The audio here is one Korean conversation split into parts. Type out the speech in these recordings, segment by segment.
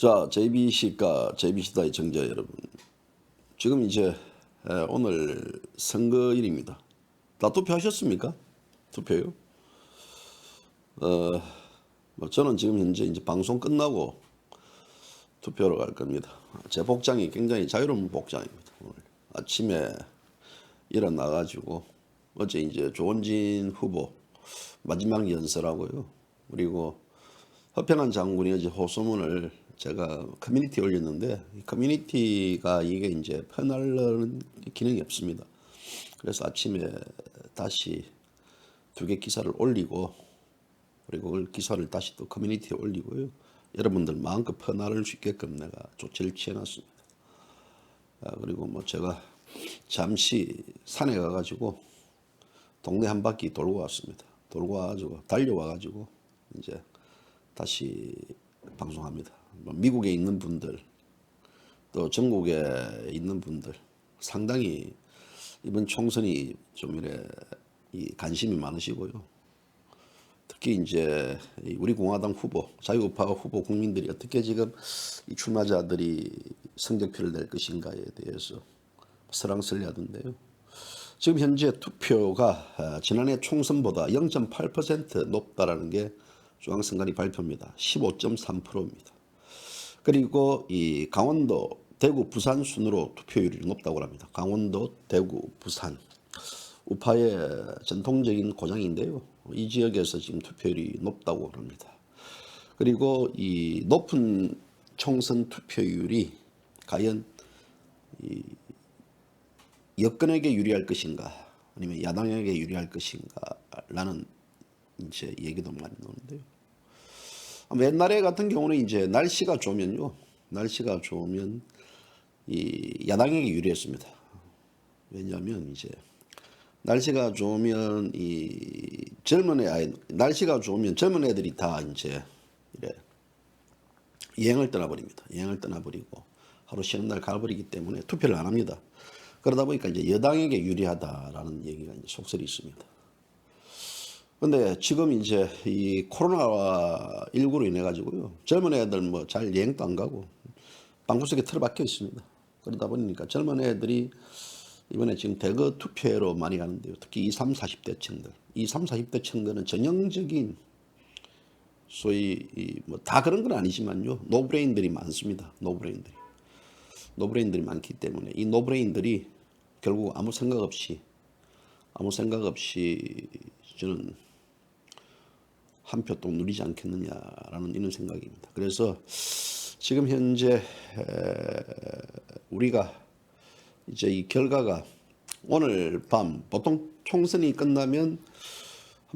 자, JBC가 JBC다의 청자 여러분. 지금 이제 오늘 선거일입니다. 다 투표하셨습니까? 투표요? 뭐 저는 지금 현재 이제 방송 끝나고 투표로 갈 겁니다. 제 복장이 굉장히 자유로운 복장입니다. 오늘 아침에 일어나가지고 어제 이제 조원진 후보 마지막 연설하고요. 그리고 허평한 장군이 어제 호소문을 제가 커뮤니티에 올렸는데 이 커뮤니티가 이게 이제 편하려는 기능이 없습니다. 그래서 아침에 다시 2개 기사를 올리고 그리고 그 기사를 다시 또 커뮤니티에 올리고요. 여러분들 마음껏 편할 수 있게끔 내가 조치를 취해놨습니다. 그리고 뭐 제가 잠시 산에 가가지고 동네 한 바퀴 돌고 왔습니다. 돌고 와가지고 달려와가지고 이제 다시 방송합니다. 미국에 있는 분들 또 전국에 있는 분들 상당히 이번 총선이 좀 이래 관심이 많으시고요. 특히 이제 우리 공화당 후보, 자유우파 후보 국민들이 어떻게 지금 이 출마자들이 성적표를 낼 것인가에 대해서 설왕설래하던데요. 지금 현재 투표가 지난해 총선보다 0.8% 높다라는 게 중앙선관위 발표입니다. 15.3%입니다. 그리고 이 강원도, 대구, 부산 순으로 투표율이 높다고 합니다. 강원도, 대구, 부산. 우파의 전통적인 고장인데요. 이 지역에서 지금 투표율이 높다고 합니다. 그리고 이 높은 총선 투표율이 과연 이 여권에게 유리할 것인가 아니면 야당에게 유리할 것인가라는 이제 얘기도 많이 나오는데요. 옛날에 같은 경우는 이제 날씨가 좋으면요, 날씨가 좋으면 이 야당에게 유리했습니다. 왜냐하면 이제 날씨가 좋으면 이 날씨가 좋으면 젊은 애들이 다 이제 이래 여행을 떠나버립니다. 여행을 떠나버리고 하루 쉬는 날 가버리기 때문에 투표를 안 합니다. 그러다 보니까 이제 여당에게 유리하다라는 얘기가 이제 속설이 있습니다. 근데 지금 이제 이 코로나19로 인해 가지고요, 젊은 애들 뭐 잘 여행도 안 가고 방구석에 틀어박혀 있습니다. 그러다 보니까 젊은 애들이 이번에 지금 대거 투표로 많이 가는데요. 특히 20, 30, 40대층들. 20, 30, 40대층들은 전형적인 소위 뭐 다 그런 건 아니지만요, 노브레인들이 많습니다. 노브레인들이 많기 때문에 이 노브레인들이 결국 아무 생각 없이 저는 한 표 또 누리지 않겠느냐라는 이런 생각입니다. 그래서 지금 현재 우리가 이제 이 결과가 오늘 밤 보통 총선이 끝나면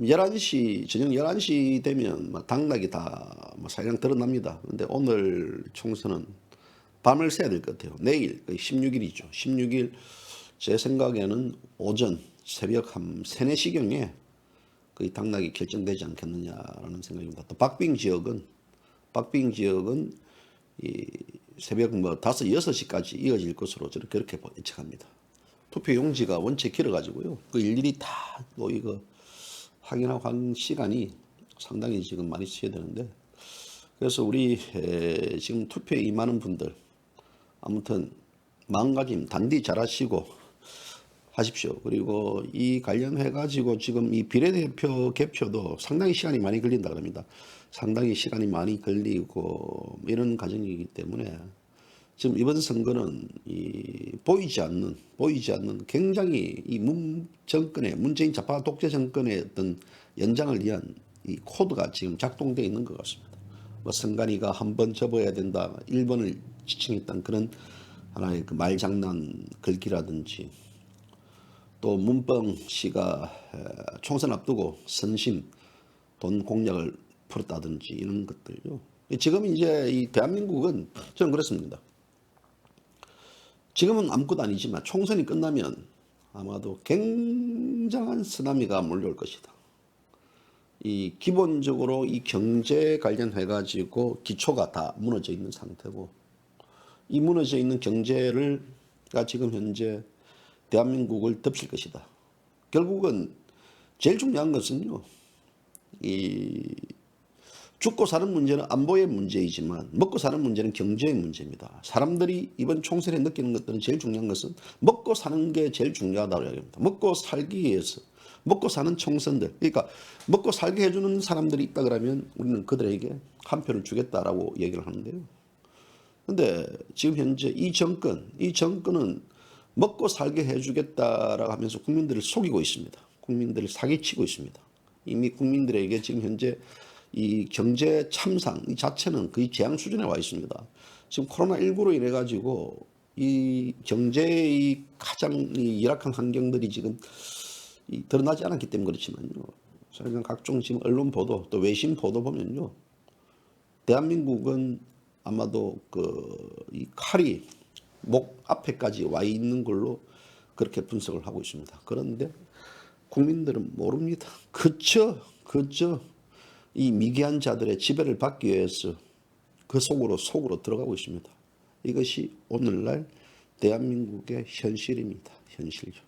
11시 저녁 11시 되면 당락이 다 사실상 드러납니다. 그런데 오늘 총선은 밤을 새야 될 것 같아요. 내일 16일이죠. 16일 제 생각에는 오전 새벽 한 3, 4시경에 거의 당락이 결정되지 않겠느냐라는 생각입니다. 또 박빙 지역은 이 새벽 5, 6시까지 이어질 것으로 저는 그렇게 예측합니다. 투표 용지가 원체 길어가지고요. 그 일일이 다 또 이거 확인하고 한 시간이 상당히 지금 많이 쓰여야 되는데, 그래서 우리 지금 투표에 임하는 분들 아무튼 마음가짐 단디 잘하시고 하십시오. 그리고 이 관련해 가지고 지금 이 비례대표 개표도 상당히 시간이 많이 걸린다 그럽니다. 상당히 시간이 많이 걸리고 이런 과정이기 때문에 지금 이번 선거는 이 보이지 않는 굉장히 이 문재인 좌파 독재 정권의 어떤 연장을 위한 이 코드가 지금 작동되어 있는 것 같습니다. 뭐 선관위가 한 번 접어야 된다, 1번을 지칭했던 그런 하나의 그 말장난 글귀라든지, 또 문병 씨가 총선 앞두고 선심 돈 공약을 풀었다든지 이런 것들요. 지금 이제 이 대한민국은 저는 그렇습니다. 지금은 아무것도 아니지만 총선이 끝나면 아마도 굉장한 쓰나미가 몰려올 것이다. 이 기본적으로 이 경제 관련해 가지고 기초가 다 무너져 있는 상태고, 이 무너져 있는 경제가 지금 현재 대한민국을 덮칠 것이다. 결국은 제일 중요한 것은요, 이 죽고 사는 문제는 안보의 문제이지만 먹고 사는 문제는 경제의 문제입니다. 사람들이 이번 총선에 느끼는 것들은 제일 중요한 것은 먹고 사는 게 제일 중요하다고 이야기합니다. 먹고 살기 위해서 먹고 사는 총선들, 그러니까 먹고 살게 해주는 사람들이 있다 그러면 우리는 그들에게 한 표를 주겠다라고 얘기를 하는데요. 근데 지금 현재 이 정권은 먹고 살게 해주겠다라고 하면서 국민들을 속이고 있습니다. 국민들을 사기치고 있습니다. 이미 국민들에게 지금 현재 이 경제 참상 이 자체는 거의 재앙 수준에 와 있습니다. 지금 코로나19로 인해 가지고 이 경제의 가장 이 열악한 환경들이 지금 드러나지 않았기 때문에 그렇지만요. 저희가 각종 지금 언론 보도 또 외신 보도 보면요. 대한민국은 아마도 이 칼이 목 앞에까지 와 있는 걸로 그렇게 분석을 하고 있습니다. 그런데 국민들은 모릅니다. 그저 이 미개한 자들의 지배를 받기 위해서 그 속으로 들어가고 있습니다. 이것이 오늘날 대한민국의 현실입니다. 현실죠.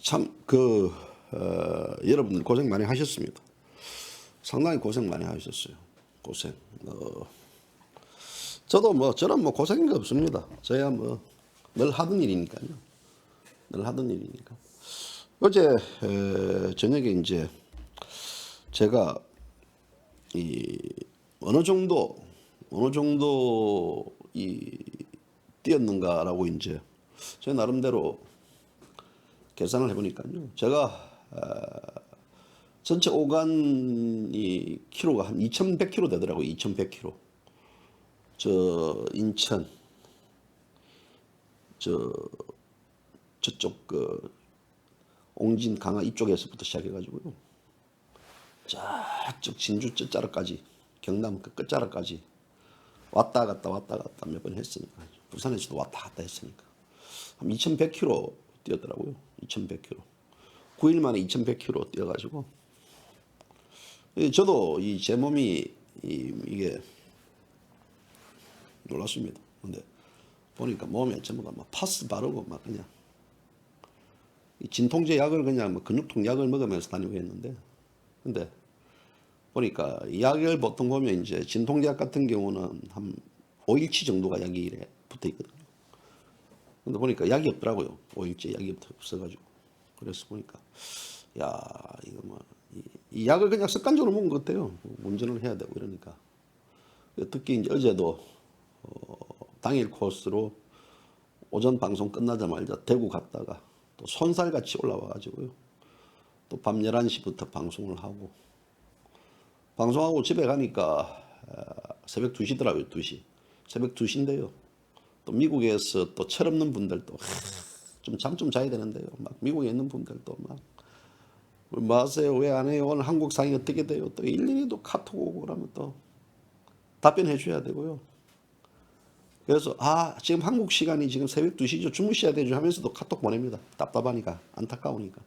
참 여러분들 고생 많이 하셨습니다. 상당히 고생 많이 하셨어요. 고생. 저는 고생인 거 없습니다. 저야 늘 하던 일이니까요. 늘 하던 일이니까. 어제 저녁에 이제 제가 어느 정도 뛰었는가라고 이제 제 나름대로 계산을 해보니까요. 제가 전체 오간 키로가 한 2,100km 되더라고요. 2,100km. 저 인천 저쪽 옹진 강화 이쪽에서부터 시작해가지고요. 저쪽 진주 끝자락까지 경남 그 끝자락까지 왔다 갔다 몇 번 했으니까 부산에서도 왔다 갔다 했으니까 한 2,100km 뛰었더라고요. 2,100km. 9일 만에 2,100km 뛰어가지고 저도 제 몸이 이게 놀랐습니다. 근데 보니까 몸에 전부가 막 파스 바르고 막 그냥 진통제 약을 그냥 근육통 약을 먹으면서 다니고 했는데 근데 보니까 약을 보통 보면 이제 진통제 약 같은 경우는 한 5일치 정도가 약이 이래 붙어 있거든요. 근데 보니까 약이 없더라고요. 5일째 약이 없어가지고. 그래서 보니까, 야, 이거 이 약을 그냥 습관적으로 먹은 것 같아요. 운전을 해야 되고 이러니까. 특히 이제 어제도, 당일 코스로 오전 방송 끝나자마자 대구 갔다가 또 손살같이 올라와가지고요. 또 밤 11시부터 방송을 하고, 방송하고 집에 가니까 새벽 2시더라고요, 2시. 새벽 2시인데요. 또 미국에서 또 철없는 분들도 좀 잠 좀 자야 되는데요. 막 미국에 있는 분들도 막 뭐 하세요? 왜 안 해요? 오늘 한국 상이 어떻게 돼요? 또 일일이 또 카톡 오고 그러면 또 답변해 줘야 되고요. 그래서 지금 한국 시간이 지금 새벽 2시죠. 주무셔야 되죠 하면서도 카톡 보냅니다. 답답하니까 안타까우니까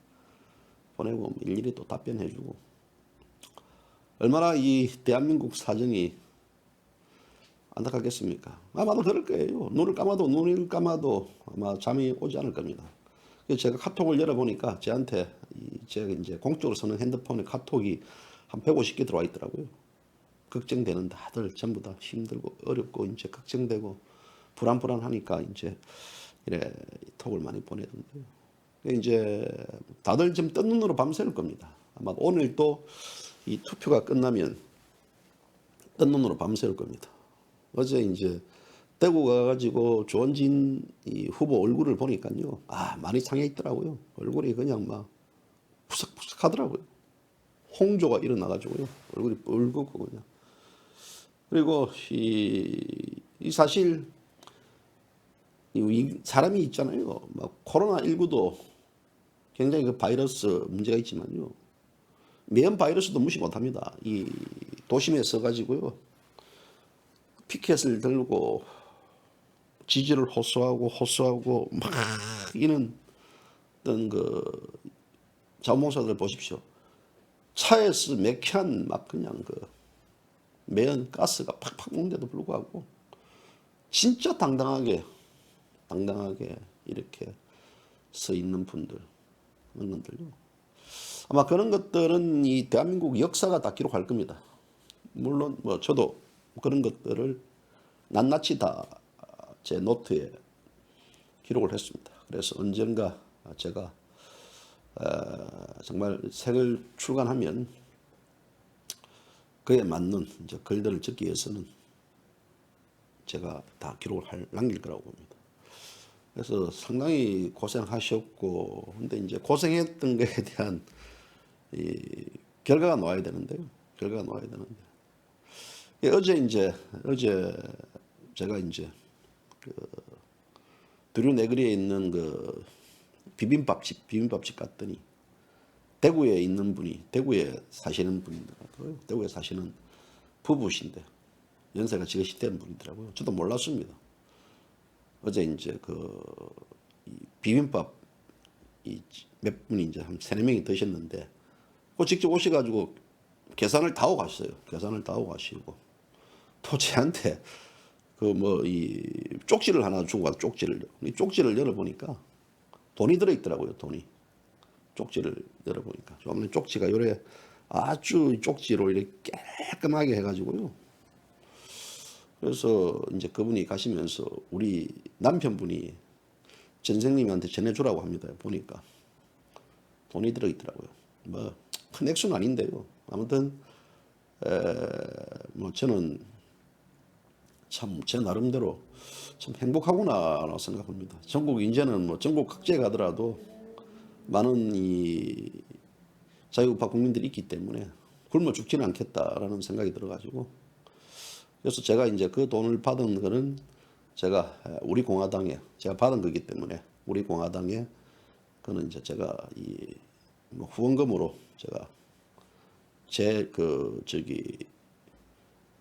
보내고 일일이 또 답변해 주고 얼마나 이 대한민국 사정이 안타깝겠습니까? 아마도 그럴 거예요. 눈을 감아도 아마 잠이 오지 않을 겁니다. 그래서 제가 카톡을 열어보니까 제한테 제가 이제 공적으로 쓰는 핸드폰에 카톡이 한 150개 들어와 있더라고요. 걱정되는 다들 전부 다 힘들고 어렵고 이제 걱정되고 불안하니까 이제 이래 톡을 많이 보내던데요. 이제 다들 지금 뜬 눈으로 밤새울 겁니다. 아마 오늘 또 이 투표가 끝나면 뜬 눈으로 밤새울 겁니다. 어제 이제 대구 가가지고 조원진 후보 얼굴을 보니까요. 많이 상해 있더라고요. 얼굴이 그냥 막 푸석푸석 하더라고요. 홍조가 일어나가지고요. 얼굴이 붉고 그냥. 그리고 이 사실 사람이 있잖아요. 막 코로나19도 굉장히 그 바이러스 문제가 있지만요. 매연 바이러스도 무시 못합니다. 이 도심에 서가지고요. 피켓을 들고 지지를 호소하고 막 이런 어떤 그 자원봉사들 보십시오. 차에서 맥힌 막 그냥 그 매연 가스가 팍팍 오는데도 불구하고 진짜 당당하게 이렇게 서 있는 분들, 분들요. 아마 그런 것들은 이 대한민국 역사가 다 기록할 겁니다. 물론 뭐 저도 그런 것들을 낱낱이 다 제 노트에 기록을 했습니다. 그래서 언젠가 제가 정말 책을 출간하면 그에 맞는 이제 글들을 적기 위해서는 제가 다 기록을 남길 거라고 봅니다. 그래서 상당히 고생하셨고, 근데 이제 고생했던 것에 대한 이 결과가 나와야 되는데요. 결과가 나와야 되는데. 어제 제가 이제 그 두류 내거리에 있는 그 비빔밥집 갔더니 대구에 있는 분이, 대구에 사시는 분이더라고요. 대구에 사시는 부부신데 연세가 지긋이 된 분이더라고요. 저도 몰랐습니다. 어제 이제 비빔밥 몇 분이 이제 한 3-4명이 드셨는데 그 직접 오셔가지고 계산을 다 하고 가셨어요. 계산을 다 하고 가시고 또 저한테 이 쪽지를 하나 주고 가서 이 쪽지를 열어보니까 돈이 들어있더라고요. 돈이. 쪽지를 열어보니까 좀 쪽지가 요래 아주 쪽지로 이렇게 깔끔하게 해가지고요. 그래서 이제 그분이 가시면서 우리 남편분이 전생님한테 전해주라고 합니다. 보니까 돈이 들어있더라고요. 뭐 큰 액수는 아닌데요. 아무튼 뭐 저는 참 제 나름대로 참 행복하구나 생각합니다. 이제는 뭐 전국 각지에 가더라도 많은 이 자유우파 국민들이 있기 때문에 굶어 죽지는 않겠다라는 생각이 들어가지고, 그래서 제가 이제 그 돈을 받은 거는 제가 우리 공화당에 제가 받은 거기 때문에 우리 공화당에 그는 이제 제가 뭐 후원금으로 제가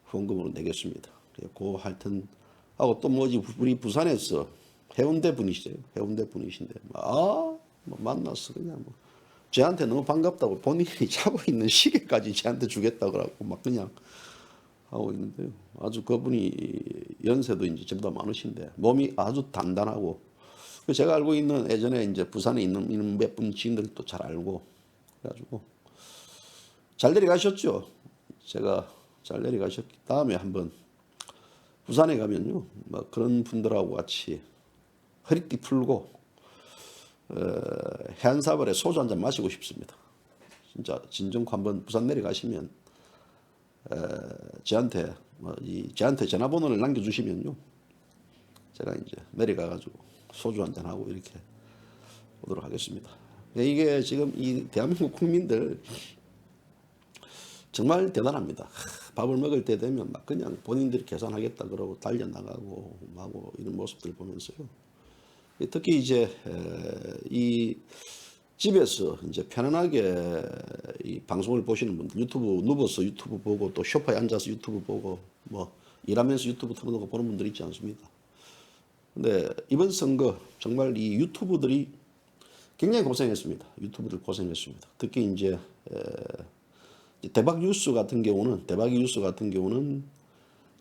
후원금으로 내겠습니다. 그 하여튼 하고 또 뭐지 우리 부산에서 해운대 분이신데 뭐 만나서 그냥 뭐 저한테 너무 반갑다고 본인이 차고 있는 시계까지 저한테 주겠다 그러고 막 그냥 하고 있는데요. 아주 그분이 연세도 이제 저보다 많으신데 몸이 아주 단단하고, 제가 알고 있는 예전에 이제 부산에 있는 몇 분 지인들도 잘 알고 그래가지고 잘 내려가셨죠. 제가 잘 내려가셨기 다음에 한번 부산에 가면요, 뭐 그런 분들하고 같이 허리띠 풀고 해안사발에 소주 한잔 마시고 싶습니다. 진짜 진정코 한번 부산 내려가시면 저한테 저한테 전화번호를 남겨주시면요, 제가 이제 내려가가지고 소주 한잔 하고 이렇게 오도록 하겠습니다. 이게 지금 이 대한민국 국민들 정말 대단합니다. 밥을 먹을 때 되면 막 그냥 본인들이 계산하겠다 그러고 달려나가고 하고 이런 모습들 보면서요. 특히 이제 이 집에서 이제 편안하게 이 방송을 보시는 분들, 유튜브 누워서 유튜브 보고 또 소파에 앉아서 유튜브 보고 뭐 일하면서 유튜브 틀어놓고 보는 분들 있지 않습니까? 근데 이번 선거 정말 이 유튜브들이 굉장히 고생했습니다. 유튜브들 고생했습니다. 특히 이제 대박이 뉴스 같은 경우는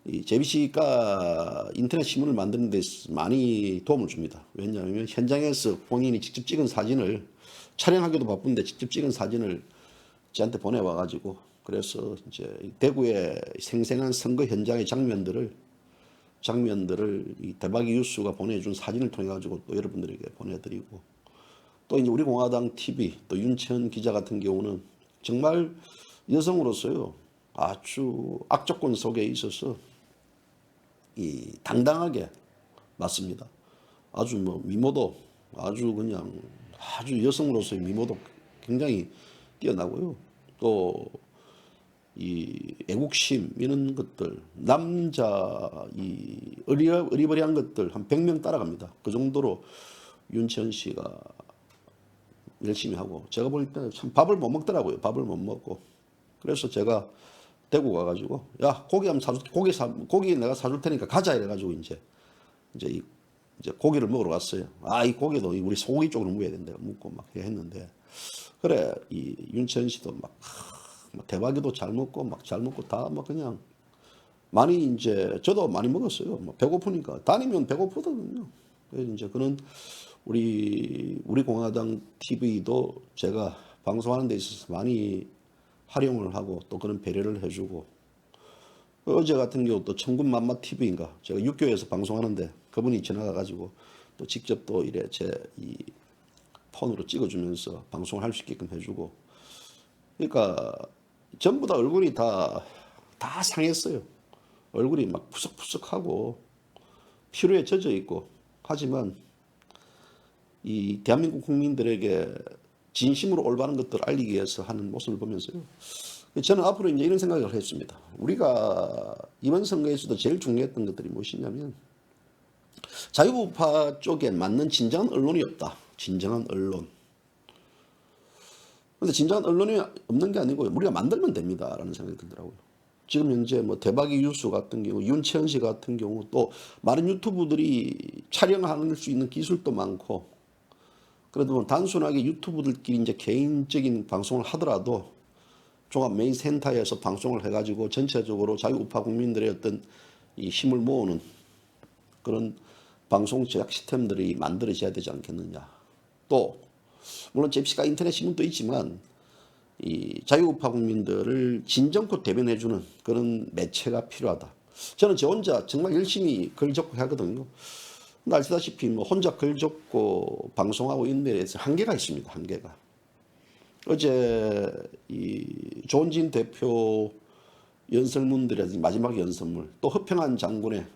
이 JBC가 인터넷 신문을 만드는 데 많이 도움을 줍니다. 왜냐하면 현장에서 본인이 직접 찍은 사진을, 촬영하기도 바쁜데 직접 찍은 사진을 저한테 보내와가지고, 그래서 이제 대구의 생생한 선거 현장의 장면들을 이 대박이 뉴스가 보내준 사진을 통해 가지고 또 여러분들에게 보내드리고, 또 이제 우리 공화당 TV 또 윤채원 기자 같은 경우는 정말 여성으로서요 아주 악조건 속에 있어서 이 당당하게 맞습니다. 아주 뭐 미모도 아주 그냥 아주 여성으로서의 미모도 굉장히 뛰어나고요. 또 이 애국심 이런 것들, 남자 이 어리버리한 것들 한 100명 따라갑니다. 그 정도로 윤치현 씨가 열심히 하고, 제가 볼 때는 참 밥을 못 먹더라고요. 밥을 못 먹고. 그래서 제가 대구 가가지고, 야, 고기 한번 고기 내가 사줄 테니까 가자 이래가지고 이제 고기를 먹으러 갔어요. 아, 이 고기도 우리 소고기 쪽으로 묵어야 된다 묵고 막 했는데, 그래 이 윤치현 씨도 막 대박이도 잘 먹고 막 잘 먹고 다 막 그냥 많이, 이제 저도 많이 먹었어요. 뭐 배고프니까 다니면 배고프거든요. 그래서 이제 그런 우리 공화당 TV도 제가 방송하는 데 있어서 많이 활용을 하고 또 그런 배려를 해주고, 어제 같은 경우 또 천군만마 TV인가 제가 육교에서 방송하는데 그분이 지나가가지고 또 직접 또 이래 제 이 폰으로 찍어주면서 방송을 할 수 있게끔 해주고, 그러니까 전부 다 얼굴이 다 상했어요. 얼굴이 막 푸석푸석하고 피로에 젖어 있고, 하지만 이 대한민국 국민들에게 진심으로 올바른 것들을 알리기 위해서 하는 모습을 보면서요, 저는 앞으로 이제 이런 생각을 했습니다. 우리가 이번 선거에서도 제일 중요했던 것들이 무엇이냐면, 자유우파 쪽에 맞는 진정한 언론이 없다. 진정한 언론. 근데 진정한 언론이 없는 게 아니고 우리가 만들면 됩니다라는 생각이 들더라고요. 지금 현재 뭐 대박이 뉴스 같은 경우, 윤채연 씨 같은 경우, 또 많은 유튜브들이 촬영할 수 있는 기술도 많고, 그래도 뭐 단순하게 유튜브들끼리 이제 개인적인 방송을 하더라도 종합 메인 센터에서 방송을 해가지고 전체적으로 자유우파 국민들의 어떤 이 힘을 모으는 그런 방송 제작 시스템들이 만들어져야 되지 않겠느냐. 또 물론 잽시가 인터넷 신문도 있지만 이 자유우파 국민들을 진정코 대변해주는 그런 매체가 필요하다. 저는 저 혼자 정말 열심히 글 적고 하거든요. 근데 아시다시피 뭐 혼자 글 적고 방송하고 있는 데에서 한계가 있습니다. 한계가. 어제 이 조은진 대표 연설문들이라든지 마지막 연설문, 또 허평한 장군의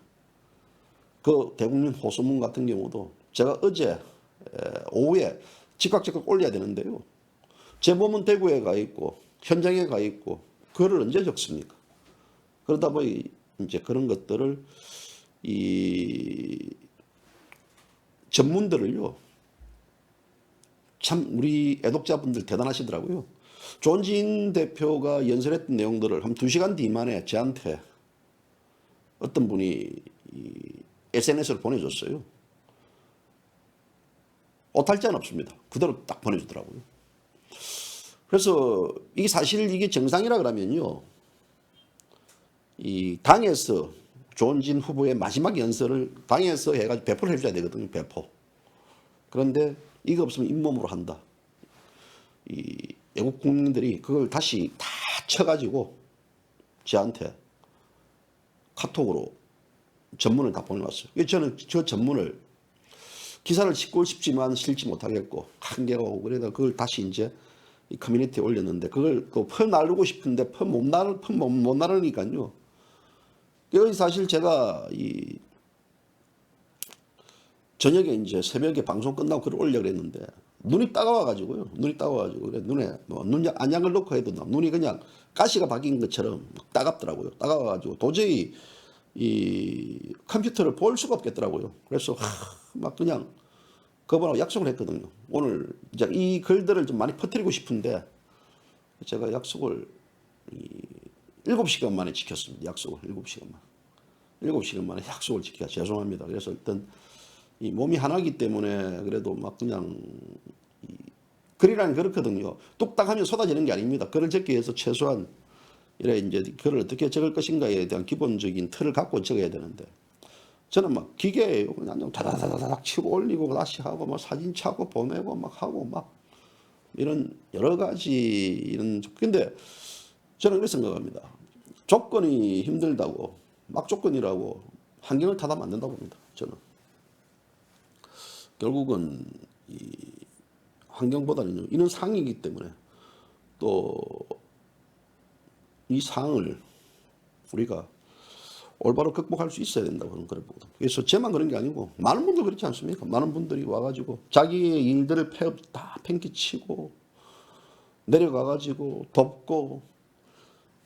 그 대국민 호소문 같은 경우도 제가 어제 오후에 즉각 올려야 되는데요. 제 몸은 대구에 가 있고 현장에 가 있고 그거를 언제 적습니까? 그러다 보니 이제 그런 것들을 이 전문들을요, 참 우리 애독자분들 대단하시더라고요. 조은진 대표가 연설했던 내용들을 한 2시간 뒤 만에 저한테 어떤 분이 SNS를 보내줬어요. 오탈자는 없습니다. 그대로 딱 보내주더라고요. 그래서 이게 사실 이게 정상이라 그러면요, 이 당에서 조은진 후보의 마지막 연설을 당에서 해가지고 배포를 해줘야 되거든요. 배포. 그런데 이거 없으면 잇몸으로 한다. 이 애국 국민들이 그걸 다시 다 쳐가지고 저한테 카톡으로 전문을 다 보내왔어요. 저는 저 전문을 기사를 싣고 싶지만 실지 못하겠고 한계가 오고, 그래서 그걸 다시 이제 이 커뮤니티에 올렸는데 그걸 또 퍼나르고 싶은데 못 나르니까요. 여기 사실 제가 이 저녁에 이제 새벽에 방송 끝나고 글을 올려고 했는데 눈이 따가워가지고요. 그래 눈에 뭐 안약을 넣고 해도 눈이 그냥 가시가 박인 것처럼 따갑더라고요. 따가워가지고 도저히 이 컴퓨터를 볼 수가 없겠더라고요. 그래서 막 그냥 그분하고 약속을 했거든요. 오늘 이제 이 글들을 좀 많이 퍼뜨리고 싶은데 제가 약속을 7시간 만에 지켰습니다. 약속을 7시간 만에 약속을 지키기가 죄송합니다. 그래서 일단 이 몸이 하나이기 때문에 그래도 막 그냥 글이란 그렇거든요. 뚝딱 하면 쏟아지는 게 아닙니다. 글을 적기 위해서 최소한 이래 이제 글을 어떻게 적을 것인가에 대한 기본적인 틀을 갖고 적어야 되는데, 저는 막 기계예요. 그냥 다다다닥 치고 올리고 다시 하고 막 사진 차고 보내고 막 하고 막 이런 여러 가지 이런. 근데 저는 그렇게 생각합니다. 조건이 힘들다고 막 조건이라고 환경을 타다면 안 된다고 봅니다. 저는 결국은 이 환경보다는 이런 상황이기 때문에 또 이 상황을 우리가 올바로 극복할 수 있어야 된다고 하는 그런 거거든요. 그래서 저만 그런 게 아니고 많은 분들 그렇지 않습니까? 많은 분들이 와가지고 자기의 일들을 다 팽개치고 내려가가지고 돕고,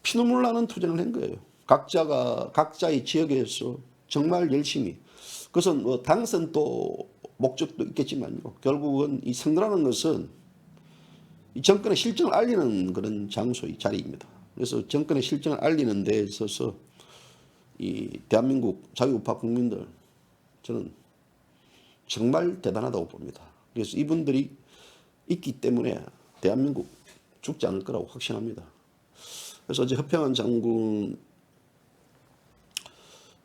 피눈물 나는 투쟁을 한 거예요. 각자가 각자의 지역에서 정말 열심히. 그것은 뭐 당선도 목적도 있겠지만요. 결국은 이 선거라는 것은 이 정권의 실정을 알리는 그런 장소의 자리입니다. 그래서 정권의 실정을 알리는 데 있어서 이 대한민국 자유우파 국민들 저는 정말 대단하다고 봅니다. 그래서 이분들이 있기 때문에 대한민국 죽지 않을 거라고 확신합니다. 그래서 어제 허평한 장군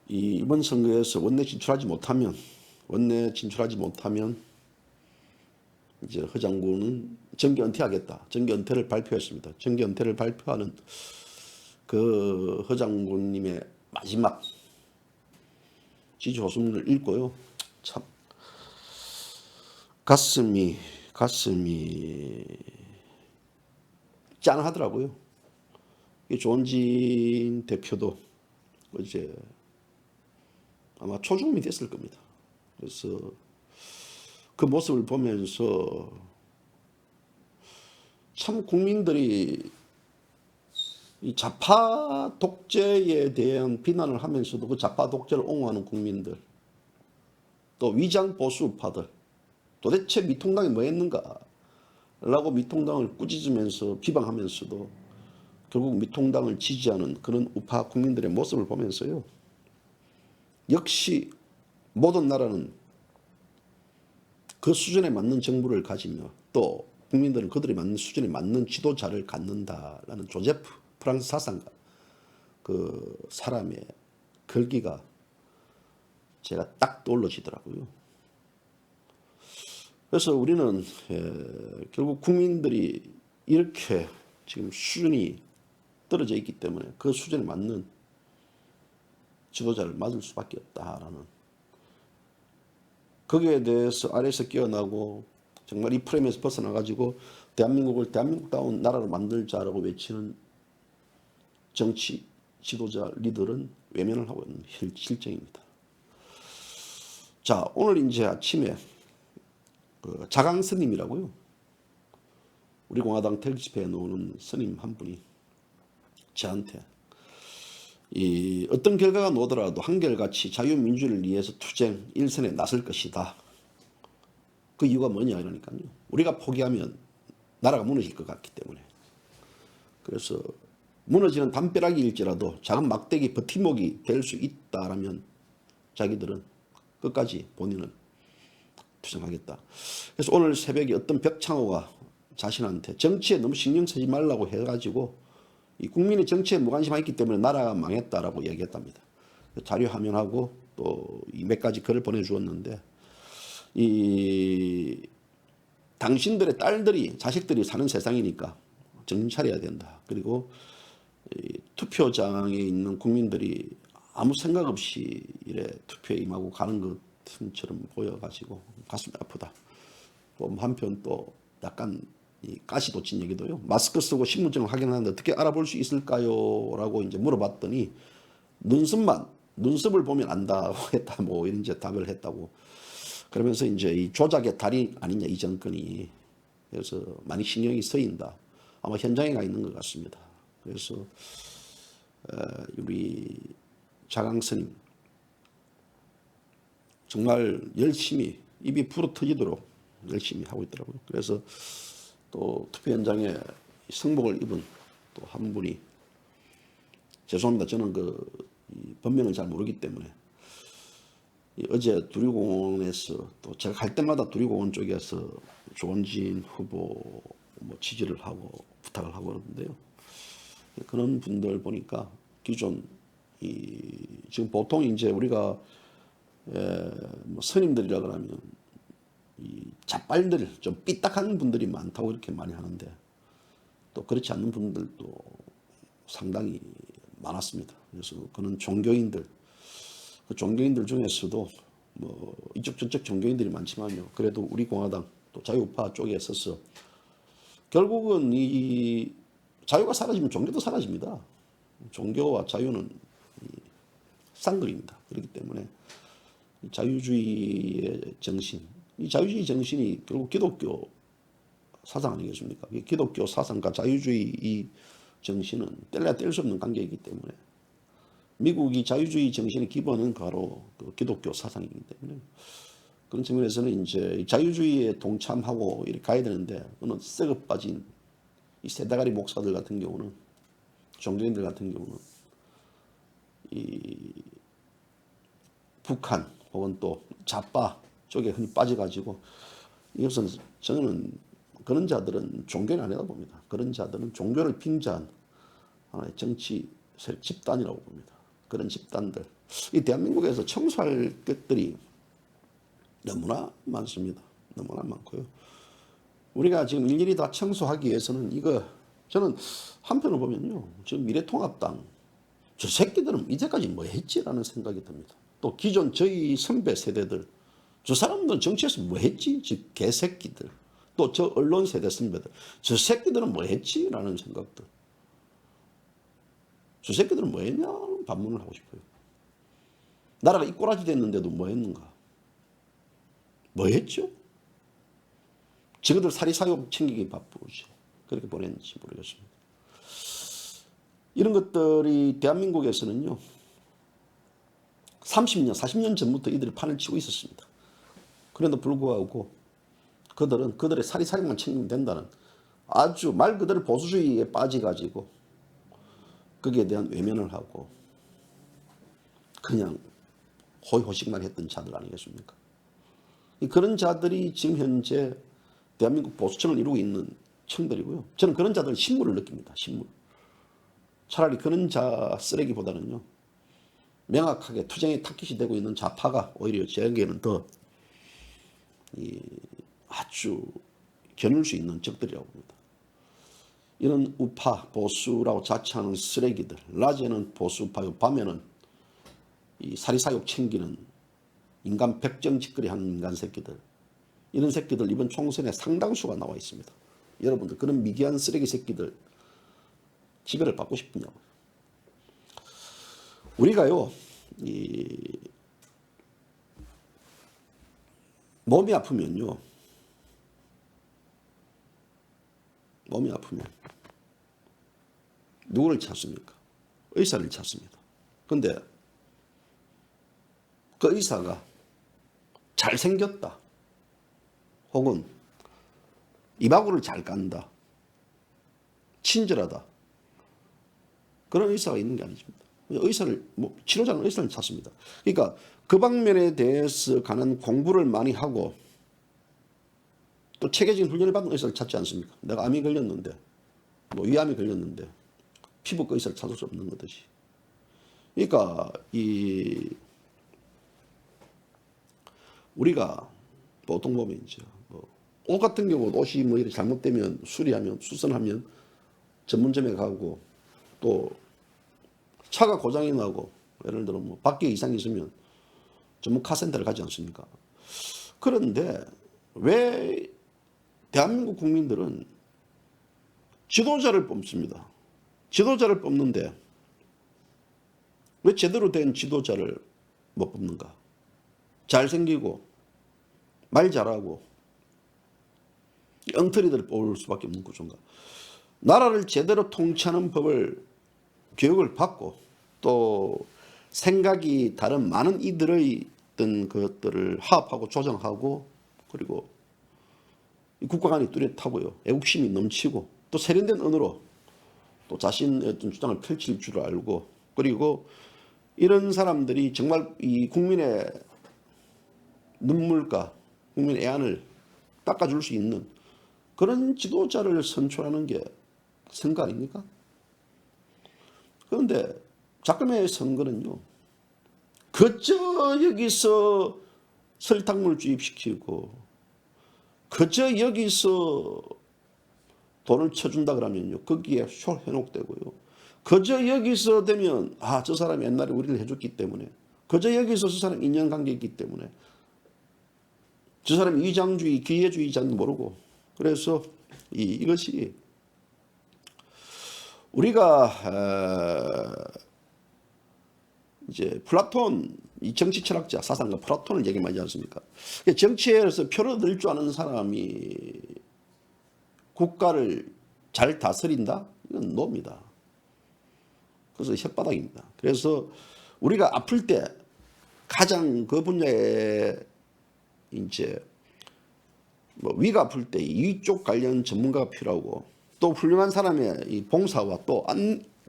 이번 선거에서 원내 진출하지 못하면 이제 허 장군은 정계 은퇴하겠다. 정계 은퇴를 발표했습니다. 정계 은퇴를 발표하는 그 허 장군님의 마지막 지지 호소문을 읽고요. 참 가슴이 짠하더라고요. 조원진 대표도 어제 아마 초중음이 됐을 겁니다. 그래서 그 모습을 보면서 참 국민들이 이 좌파 독재에 대한 비난을 하면서도 그 좌파 독재를 옹호하는 국민들, 또 위장 보수파들, 도대체 미통당이 뭐 했는가 라고 미통당을 꾸짖으면서 비방하면서도 결국 미통당을 지지하는 그런 우파 국민들의 모습을 보면서요. 역시 모든 나라는 그 수준에 맞는 정부를 가지며 또 국민들은 그들이 맞는 수준에 맞는 지도자를 갖는다라는 조제프 프랑스 사상가 그 사람의 글귀가 제가 딱 떠올라지더라고요. 그래서 우리는 결국 국민들이 이렇게 지금 수준이 떨어져 있기 때문에 그 수준에 맞는 지도자를 맞을 수밖에 없다라는 거기에 대해서 아래에서 깨어나고 정말 이 프레임에서 벗어나가지고 대한민국을 대한민국다운 나라로 만들자라고 외치는 정치 지도자 리더는 외면을 하고 있는 실정입니다. 자, 오늘 이제 아침에 그 자강 스님이라고요. 우리 공화당 텔집회에 나오는 스님 한 분이 저한테 이 어떤 결과가 나오더라도 한결같이 자유민주를 위해서 투쟁 일선에 나설 것이다. 그 이유가 뭐냐 이러니까요. 우리가 포기하면 나라가 무너질 것 같기 때문에. 그래서 무너지는 담벼락일지라도 작은 막대기 버팀목이 될 수 있다라면 자기들은 끝까지 본인은 투쟁하겠다. 그래서 오늘 새벽에 어떤 벽창호가 자신한테 정치에 너무 신경 쓰지 말라고 해가지고 이 국민의 정치에 무관심했기 때문에 나라가 망했다라고 얘기했답니다. 자료 화면하고 또 몇 가지 글을 보내주었는데 이 당신들의 딸들이 자식들이 사는 세상이니까 정신 차려야 된다. 그리고 이 투표장에 있는 국민들이 아무 생각 없이 이래 투표에 임하고 가는 것처럼 보여가지고 가슴이 아프다. 또 한편 또 약간 이 가시 돋친 얘기도요. 마스크 쓰고 신분증을 확인하는데 어떻게 알아볼 수 있을까요? 라고 이제 물어봤더니 눈썹을 보면 안다고 했다. 뭐 이런 이제 답을 했다고. 그러면서 이제 이 조작의 달인 아니냐 이 정권이. 그래서 많이 신경이 쓰인다. 아마 현장에 가 있는 것 같습니다. 그래서 우리 자강 스님 정말 열심히 입이 불어 터지도록 열심히 하고 있더라고요. 그래서 또 투표 현장에 승복을 입은 또 한 분이 죄송합니다. 저는 그 본명을 잘 모르기 때문에 어제 두리공원에서 또 제가 갈 때마다 두리공원 쪽에서 조원진 후보 뭐 지지를 하고 부탁을 하고 그러는데요. 그런 분들 보니까 기존 지금 보통 이제 우리가 뭐 스님들이라 그러면 이 자빨들 좀 삐딱한 분들이 많다고 이렇게 많이 하는데 또 그렇지 않는 분들도 상당히 많았습니다. 그래서 그는 종교인들, 그 종교인들 중에서도 뭐 이쪽 저쪽 종교인들이 많지만요. 그래도 우리 공화당 또 자유우파 쪽에 있어서 결국은 이 자유가 사라지면 종교도 사라집니다. 종교와 자유는 쌍거리입니다. 그렇기 때문에 자유주의의 정신, 이 자유주의 정신이 결국 기독교 사상 아니겠습니까? 기독교 사상과 자유주의 이 정신은 뗄래야 뗄 수 없는 관계이기 때문에 미국이 자유주의 정신의 기본은 바로 그 기독교 사상이기 때문에 그런 측면에서는 이제 자유주의에 동참하고 이렇게 가야 되는데 어느 썩어 빠진 이 세다가리 목사들 같은 경우는 종교인들 같은 경우는 이 북한 혹은 또 좌파 쪽에 흔히 빠져가지고 이것은 저는 그런 자들은 종교는 아니다 봅니다. 그런 자들은 종교를 빙자한 하나의 정치 집단이라고 봅니다. 그런 집단들. 이 대한민국에서 청소할 것들이 너무나 많습니다. 너무나 많고요. 우리가 지금 일일이 다 청소하기 위해서는 이거 저는 한편으로 보면요. 지금 미래통합당 저 새끼들은 이제까지 뭐 했지라는 생각이 듭니다. 또 기존 저희 선배 세대들 저 사람들은 정치에서 뭐 했지? 즉 개새끼들. 또 저 언론 세대 선배들 저 새끼들은 뭐 했지라는 생각들. 저 새끼들은 뭐 했냐? 반문을 하고 싶어요. 나라가 이 꼬라지 됐는데도 뭐 했는가? 뭐 했죠? 저것들 사리사욕 챙기기 바쁘지. 그렇게 보냈는지 모르겠습니다. 이런 것들이 대한민국에서는요. 30년, 40년 전부터 이들이 판을 치고 있었습니다. 그런데도 불구하고 그들은 그들의 사리사욕만 챙기면 된다는 아주 말 그대로 보수주의에 빠져가지고 거기에 대한 외면을 하고 그냥 호의호식만 했던 자들 아니겠습니까? 그런 자들이 지금 현재 대한민국 보수층을 이루고 있는 층들이고요. 저는 그런 자들 신물을 느낍니다. 신물. 차라리 그런 자 쓰레기보다는요. 명확하게 투쟁의 타깃이 되고 있는 좌파가 오히려 제게는 더 아주 겨눌 수 있는 적들이라고 봅니다. 이런 우파 보수라고 자처하는 쓰레기들, 낮에는 보수파요, 밤에는 이 사리사욕 챙기는 인간 백정짓거리 하는 인간 새끼들, 이런 새끼들 이번 총선에 상당수가 나와 있습니다. 여러분들 그런 미개한 쓰레기 새끼들 지배를 받고 싶으냐고요. 우리가요, 몸이 아프면요, 몸이 아프면 누구를 찾습니까? 의사를 찾습니다. 근데 그 의사가 잘생겼다 혹은 이마구를 잘 깐다, 친절하다, 그런 의사가 있는 게 아니십니다. 의사를 치료자는 의사를 찾습니다. 그러니까 그 방면에 대해서 가는 공부를 많이 하고 또 체계적인 훈련을 받은 의사를 찾지 않습니까? 내가 암이 걸렸는데 위암이 걸렸는데 피부과 의사를 찾을 수 없는 거듯이. 그러니까 우리가 보통 보면 이제 옷 같은 경우 옷이 이렇게 잘못되면 수리하면 수선하면 전문점에 가고 또 차가 고장이 나고 예를 들어 바퀴 이상이 있으면 전문 카센터를 가지 않습니까? 그런데 왜 대한민국 국민들은 지도자를 뽑습니다. 지도자를 뽑는데 왜 제대로 된 지도자를 못 뽑는가? 잘생기고 말 잘하고 엉터리들을 뽑을 수밖에 없는 구조인가? 나라를 제대로 통치하는 법을 교육을 받고 또 생각이 다른 많은 이들의 어떤 것들을 화합하고 조정하고 그리고 국가 간이 뚜렷하고요. 애국심이 넘치고 또 세련된 언어로 또 자신의 어떤 주장을 펼칠 줄 알고 그리고 이런 사람들이 정말 이 국민의 눈물과 국민의 애안을 닦아줄 수 있는 그런 지도자를 선출하는 게 선거 아닙니까? 그런데 작금의 선거는요. 그저 여기서 설탕물 주입시키고 그저 여기서 돈을 쳐준다 그러면요. 거기에 쇼 현혹되고요. 그저 여기서 되면 저 사람이 옛날에 우리를 해줬기 때문에 그저 여기서 저 사람 인연관계 있기 때문에 저 사람 위장주의, 기회주의자는 모르고 그래서 이것이 우리가 이제 플라톤 이 정치 철학자 사상가 플라톤을 얘기 많이 하지 않습니까? 정치에서 표를 들 줄 아는 사람이 국가를 잘 다스린다? 이건 노입니다. 그래서 혓바닥입니다. 그래서 우리가 아플 때 가장 그 분야에 이제 뭐 위가 아플 때 이쪽 관련 전문가가 필요하고 또 훌륭한 사람의 이 봉사와 또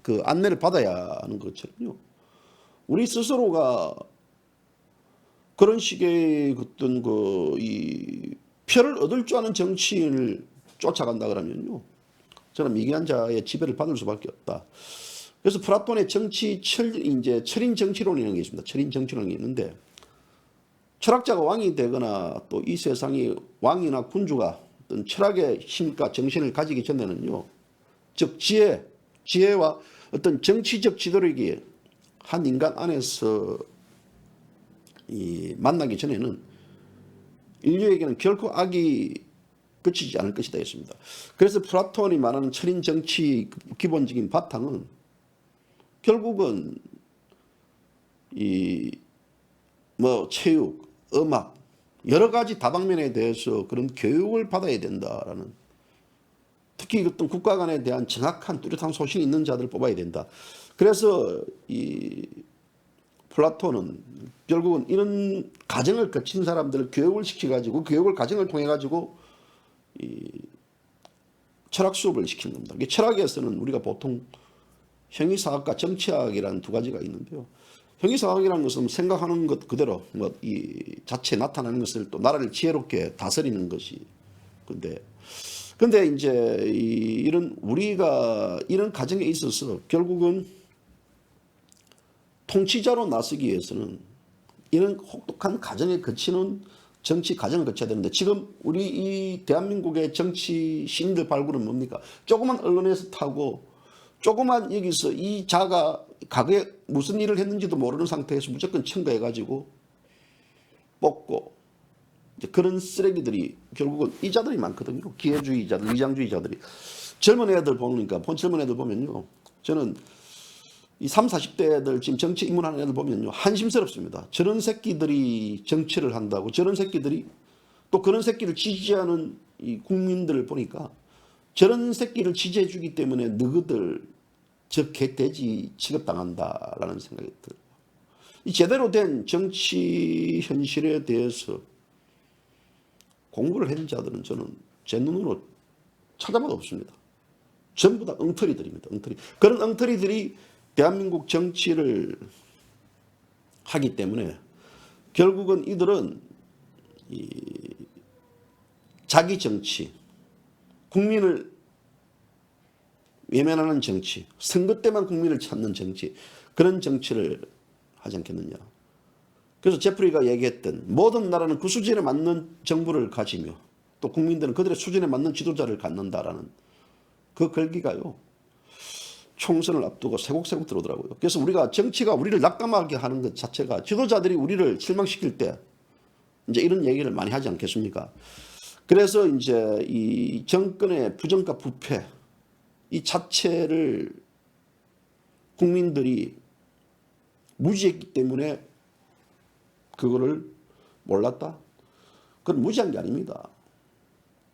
그 안내를 받아야 하는 것처럼요. 우리 스스로가 그런 식의 어떤 이 표를 얻을 줄 아는 정치인을 쫓아간다 그러면요. 저는 미개한 자의 지배를 받을 수밖에 없다. 그래서 플라톤의 철인 정치론이라는 게 있습니다. 철인 정치론이 있는데 철학자가 왕이 되거나 또 이 세상에 왕이나 군주가 어떤 철학의 힘과 정신을 가지기 전에는요. 즉 지혜와 어떤 정치적 지도력이 한 인간 안에서 만나기 전에는 인류에게는 결코 악이 그치지 않을 것이다 했습니다. 그래서 플라톤이 말하는 철인 정치 기본적인 바탕은 결국은 뭐 체육, 음악 여러 가지 다방면에 대해서 그런 교육을 받아야 된다라는, 특히 어떤 국가 간에 대한 정확한 뚜렷한 소신이 있는 자들을 뽑아야 된다. 그래서 이 플라톤은 결국은 이런 과정을 거친 사람들을 교육을 시켜가지고 과정을 통해가지고 이 철학 수업을 시키는 겁니다. 철학에서는 우리가 보통 형이사학과 정치학이라는 두 가지가 있는데요. 형이사학이라는 것은 생각하는 것 그대로 이 자체에 나타나는 것을 또 나라를 지혜롭게 다스리는 것이 근데 이제 우리가 이런 과정에 있어서 결국은 통치자로 나서기 위해서는 이런 혹독한 과정에 거치는 정치 과정을 거쳐야 되는데 지금 우리 이 대한민국의 정치 시인들 발굴은 뭡니까? 조그만 언론에서 타고 조그만 여기서 이 자가 과거에 무슨 일을 했는지도 모르는 상태에서 무조건 첨가해가지고 뽑고 이제 그런 쓰레기들이 결국은 이 자들이 많거든요. 기회주의자들, 위장주의자들이. 젊은 애들 보면요. 저는 이 30, 40대 애들 지금 정치 입문하는 애들 보면요. 한심스럽습니다. 저런 새끼들이 정치를 한다고 저런 새끼들이 또 그런 새끼를 지지하는 이 국민들을 보니까 저런 새끼를 지지해 주기 때문에 너희들 저 개돼지 취급당한다라는 생각이 들어요. 이 제대로 된 정치 현실에 대해서 공부를 한 자들은 저는 제 눈으로 찾아봐도 없습니다. 전부 다 엉터리들입니다. 그런 엉터리들이 대한민국 정치를 하기 때문에 결국은 이들은 자기 정치, 국민을 외면하는 정치, 선거 때만 국민을 찾는 정치, 그런 정치를 하지 않겠느냐. 그래서 제프리가 얘기했던 모든 나라는 그 수준에 맞는 정부를 가지며 또 국민들은 그들의 수준에 맞는 지도자를 갖는다라는 그 글귀가요. 총선을 앞두고 세곡세곡 들어오더라고요. 그래서 우리가 정치가 우리를 낙담하게 하는 것 자체가 지도자들이 우리를 실망시킬 때 이제 이런 얘기를 많이 하지 않겠습니까? 그래서 이제 이 정권의 부정과 부패 이 자체를 국민들이 무지했기 때문에 그거를 몰랐다? 그건 무지한 게 아닙니다.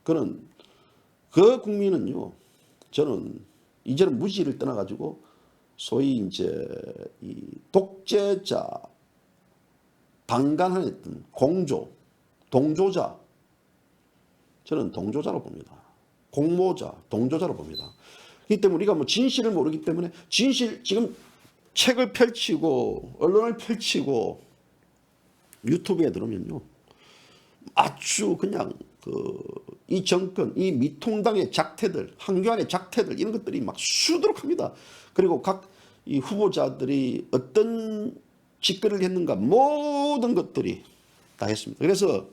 그 국민은요, 저는 이제는 무지를 떠나가지고 소위 이제 이 독재자, 방관했던 공조, 동조자, 저는 동조자로 봅니다. 공모자, 동조자로 봅니다. 그렇기 때문에 우리가 뭐 진실을 모르기 때문에 지금 책을 펼치고 언론을 펼치고 유튜브에 들어오면요. 아주 그냥 이 정권, 이 미통당의 작태들, 황교안의 작태들 이런 것들이 막 수두룩 합니다. 그리고 각 이 후보자들이 어떤 짓거리를 했는가 모든 것들이 다 했습니다. 그래서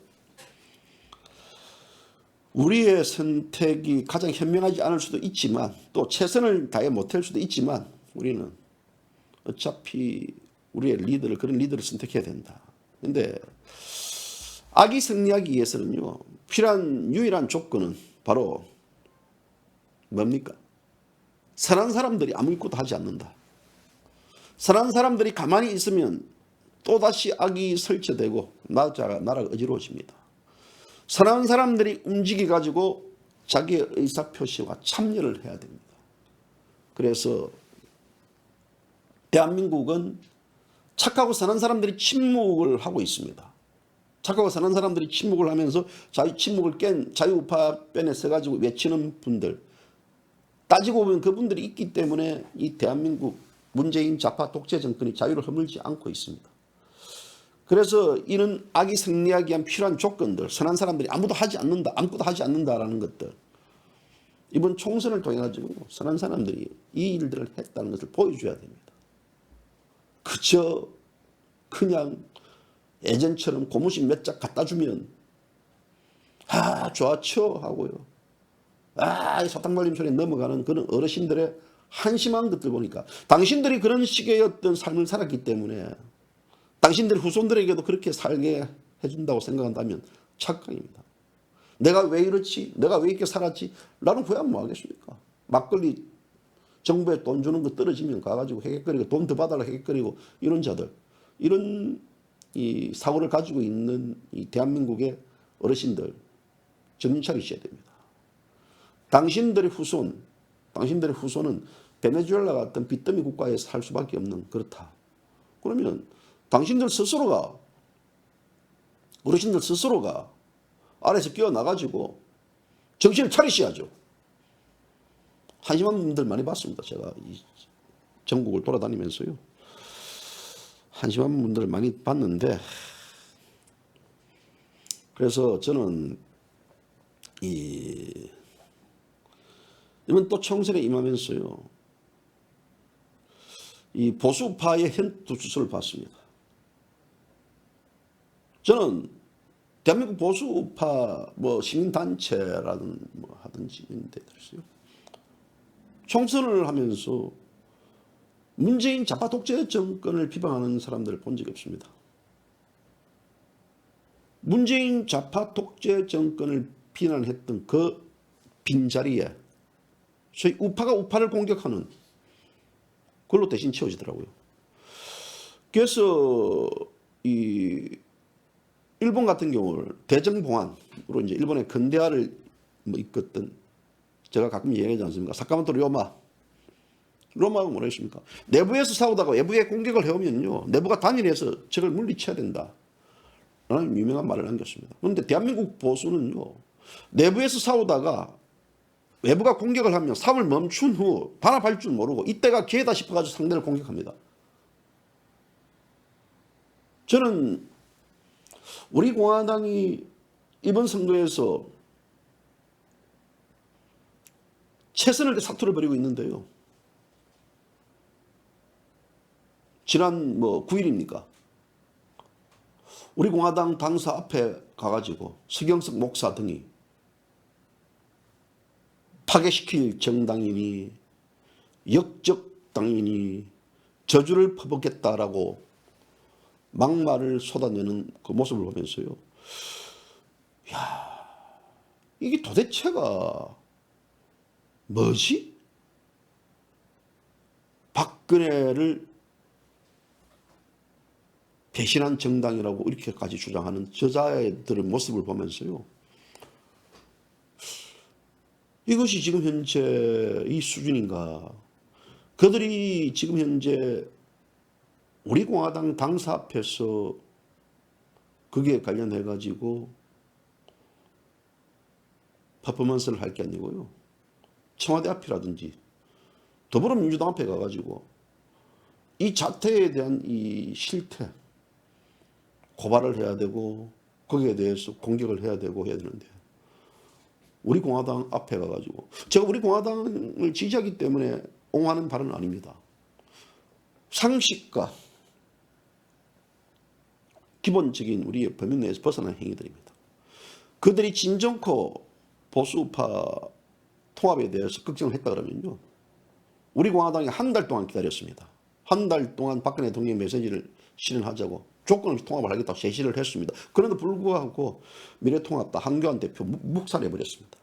우리의 선택이 가장 현명하지 않을 수도 있지만 또 최선을 다해 못할 수도 있지만 우리는 어차피 우리의 그런 리더를 선택해야 된다. 근데 악이 승리하기 위해서는요. 필요한 유일한 조건은 바로 뭡니까? 선한 사람들이 아무것도 하지 않는다. 선한 사람들이 가만히 있으면 또다시 악이 설치되고 나라가 어지러워집니다. 선한 사람들이 움직여가지고 자기의 의사표시와 참여를 해야 됩니다. 그래서 대한민국은 착하고 선한 사람들이 침묵을 하고 있습니다. 착하고 선한 사람들이 침묵을 하면서 침묵을 깬 자유우파 변에 서가지고 외치는 분들, 따지고 보면 그분들이 있기 때문에 이 대한민국 문재인 좌파 독재 정권이 자유를 허물지 않고 있습니다. 그래서 이런 악이 승리하기 위한 필요한 조건들, 선한 사람들이 아무것도 하지 않는다라는 것들, 이번 총선을 통해 가지고 선한 사람들이 이 일들을 했다는 것을 보여줘야 됩니다. 그저 그냥 예전처럼 고무신 몇 짝 갖다 주면 좋았죠 하고요. 이 사탕 발림 소리에 넘어가는 그런 어르신들의 한심한 것들 보니까 당신들이 그런 식의 어떤 삶을 살았기 때문에 당신들의 후손들에게도 그렇게 살게 해준다고 생각한다면 착각입니다. 내가 왜 이렇지? 내가 왜 이렇게 살았지? 라는 후회하면 뭐 하겠습니까? 막걸리 정부에 돈 주는 거 떨어지면 가가지고 헤헷거리고 돈 더 봐달라 헤헷거리고 이런 자들, 이런 이 사고를 가지고 있는 이 대한민국의 어르신들 정신 차리셔야 됩니다. 당신들의 후손은 베네수엘라 같은 빚더미 국가에 살 수밖에 없는, 그렇다. 그러면 당신들 스스로가, 어르신들 스스로가 아래에서 끼어나가지고 정신을 차리셔야죠. 한심한 분들 많이 봤습니다. 제가 이 전국을 돌아다니면서요. 한심한 분들을 많이 봤는데, 그래서 저는 이번 또 총선에 임하면서요, 이 보수파의 현투수를 봤습니다. 저는 대한민국 보수파 시민단체라든 하든지 이런 데들이요, 총선을 하면서 문재인 좌파 독재 정권을 비방하는 사람들을 본 적이 없습니다. 문재인 좌파 독재 정권을 비난했던 그 빈자리에 소위 우파가 우파를 공격하는 그걸로 대신 채워지더라고요. 그래서 이 일본 같은 경우를 대정봉안으로 이제 일본의 근대화를 이끌었던, 제가 가끔 얘기하지 않습니까? 사카모토 로마가 뭐랬습니까? 내부에서 싸우다가 외부에 공격을 해오면요, 내부가 단일해서 적을 물리쳐야 된다 라는 유명한 말을 남겼습니다. 그런데 대한민국 보수는요, 내부에서 싸우다가 외부가 공격을 하면 싸움을 멈춘 후 단합할 줄 모르고 이때가 기회다 싶어가지고 상대를 공격합니다. 저는 우리 공화당이 이번 선거에서 최선을 사투를 벌이고 있는데요. 지난 9일입니까? 우리 공화당 당사 앞에 가가지고 서경석 목사 등이 파괴시킬 정당이니 역적 당이니 저주를 퍼붓겠다라고 막말을 쏟아내는 그 모습을 보면서요, 이게 도대체가 뭐지? 박근혜를 배신한 정당이라고 이렇게까지 주장하는 저자들의 모습을 보면서요, 이것이 지금 현재 이 수준인가? 그들이 지금 현재 우리 공화당 당사 앞에서 그게 관련해 가지고 퍼포먼스를 할 게 아니고요, 청와대 앞이라든지 더불어민주당 앞에 가가지고 이 자태에 대한 이 실태 고발을 해야 되고 거기에 대해서 공격을 해야 되고 해야 되는데, 우리 공화당 앞에 가가지고, 제가 우리 공화당을 지지하기 때문에 옹호하는 발언은 아닙니다. 상식과 기본적인 우리의 범위 내에서 벗어난 행위들입니다. 그들이 진정코 보수파 통합에 대해서 걱정을 했다 그러면요, 우리 공화당이 한 달 동안 기다렸습니다. 한 달 동안 박근혜 대통령의 메시지를 실현하자고 조건 없이 통합을 하겠다고 제시를 했습니다. 그런데 불구하고 미래통합당 한교안 대표 묵살해버렸습니다.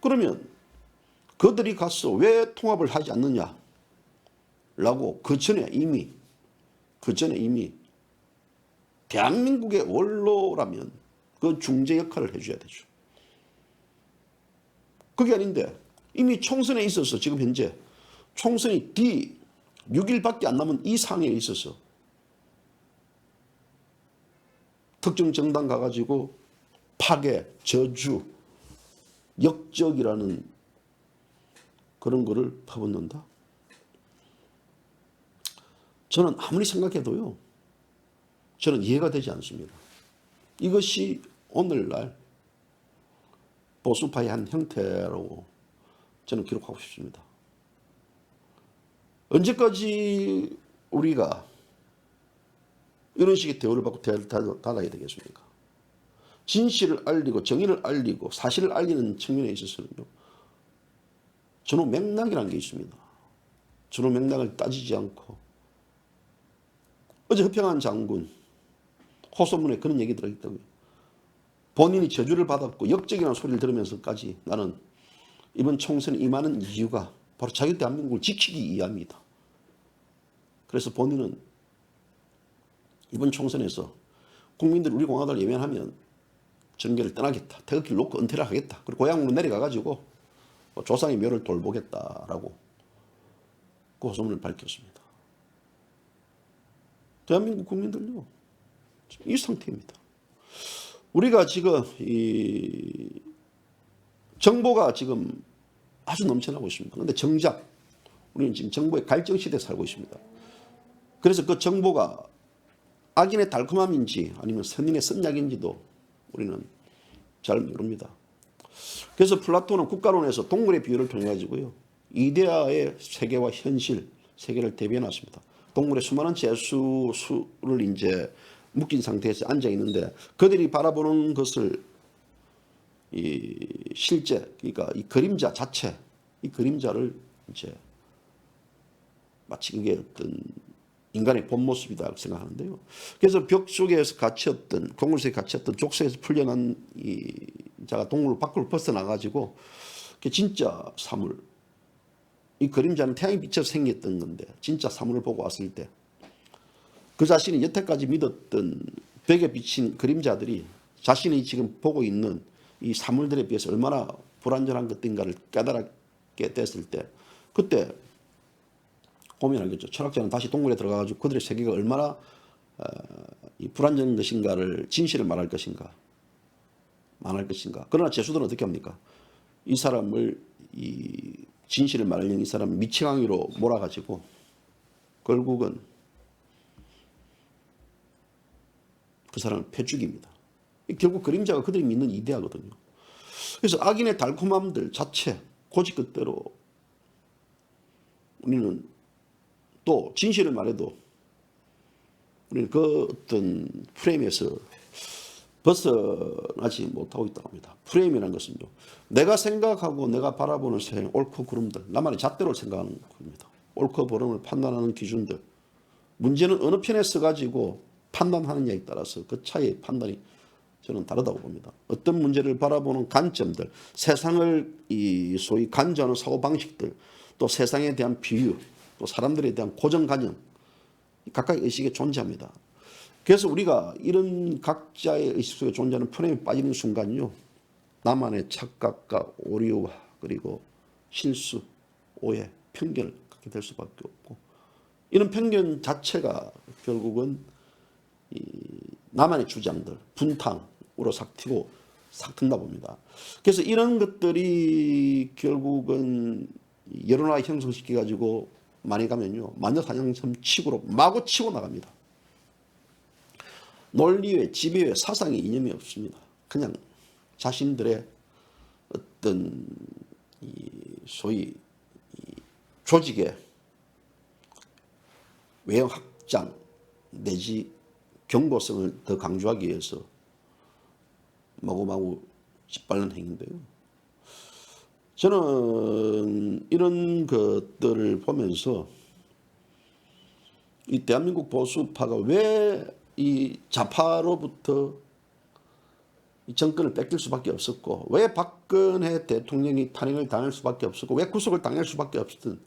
그러면 그들이 가서 왜 통합을 하지 않느냐라고 그 전에 이미 대한민국의 원로라면 그 중재 역할을 해줘야 되죠. 그게 아닌데 이미 총선에 있어서 지금 현재 총선이 6일밖에 안 남은 이 상황에 있어서 특정 정당 가가지고 파괴, 저주, 역적이라는 그런 거를 퍼붓는다? 저는 아무리 생각해도요, 저는 이해가 되지 않습니다. 이것이 오늘날 보수파의 한 형태라고 저는 기록하고 싶습니다. 언제까지 우리가 이런 식의 대우를 받고 달아야 되겠습니까? 진실을 알리고 정의를 알리고 사실을 알리는 측면에 있어서는요, 전후 맥락이라는 게 있습니다. 전후 맥락을 따지지 않고 어제 허평한 장군 호소문에 그런 얘기 들어있다고요. 본인이 저주를 받았고 역적이라는 소리를 들으면서까지 나는 이번 총선에 임하는 이유가 바로 자유 대한민국을 지키기 위함이다. 그래서 본인은 이번 총선에서 국민들이 우리 공화당을 예면하면 정계를 떠나겠다. 태극기를 놓고 은퇴를 하겠다. 그리고 고향으로 내려가가지고 조상의 묘를 돌보겠다라고 그 호소문을 밝혔습니다. 대한민국 국민들요, 이 상태입니다. 우리가 지금 이 정보가 지금 아주 넘쳐나고 있습니다. 그런데 정작 우리는 지금 정보의 갈증 시대에 살고 있습니다. 그래서 그 정보가 악인의 달콤함인지 아니면 선인의 선약인지도 우리는 잘 모릅니다. 그래서 플라톤은 국가론에서 동물의 비유를 통해 가지고요, 이데아의 세계와 현실 세계를 대비해놨습니다. 동물의 수많은 재수를 이제 묶인 상태에서 앉아 있는데 그들이 바라보는 것을 이 실제, 그러니까 이 그림자 자체, 이 그림자를 이제 마치 그게 어떤 인간의 본 모습이다 생각하는데요. 그래서 벽 속에서 갇혔던, 동굴 속에 갇혔던 족쇄에서 풀려난 이 자가 동굴 밖으로 벗어나가지고 진짜 사물, 이 그림자는 태양이 비쳐서 생겼던 건데 진짜 사물을 보고 왔을 때 그 자신이 여태까지 믿었던 벽에 비친 그림자들이 자신이 지금 보고 있는 이 사물들에 비해서 얼마나 불완전한 것인가를 깨달게 됐을 때 그때 고민하겠죠. 철학자는 다시 동굴에 들어가가지고 그들의 세계가 얼마나 이 불완전한 것인가를, 진실을 말할 것인가, 말할 것인가. 그러나 재수들은 어떻게 합니까? 이 사람을, 이 진실을 말하려는 이 사람을 미치광이로 몰아가지고 결국은 그 사람을 패죽입니다. 결국 그림자가 그들이 믿는 이데아거든요. 그래서 악인의 달콤함들 자체, 고집 그대로 우리는 또 진실을 말해도 우리는 그 어떤 프레임에서 벗어나지 못하고 있다고 합니다. 프레임이라는 것은요, 내가 생각하고 내가 바라보는 세상, 옳고 그름들, 나만의 잣대로 생각하는 겁니다. 옳고 그름을 판단하는 기준들, 문제는 어느 편에 서가지고 판단하느냐에 따라서 그 차이의 판단이 저는 다르다고 봅니다. 어떤 문제를 바라보는 관점들, 세상을 이 소위 간주하는 사고방식들, 또 세상에 대한 비유, 또 사람들에 대한 고정관념, 각각의 의식에 존재합니다. 그래서 우리가 이런 각자의 의식 속에 존재하는 프레임에 빠지는 순간요, 나만의 착각과 오류와 그리고 실수, 오해, 편견을 갖게 될 수밖에 없고, 이런 편견 자체가 결국은 이 나만의 주장들, 분탕으로 삭히고 삭튼다 봅니다. 그래서 이런 것들이 결국은 여론화 형성시켜 가지고 많이 가면요, 마녀사냥처럼 치고로 마구 치고 나갑니다. 논리에 지배에 사상에 이념이 없습니다. 그냥 자신들의 어떤 이 소위 이 조직의 외형 확장 내지 경고성을 더 강조하기 위해서 마구마구 짓밟는 행위인데요. 저는 이런 것들을 보면서 이 대한민국 보수파가 왜 이 좌파로부터 이 정권을 뺏길 수밖에 없었고, 왜 박근혜 대통령이 탄핵을 당할 수밖에 없었고, 왜 구속을 당할 수밖에 없었던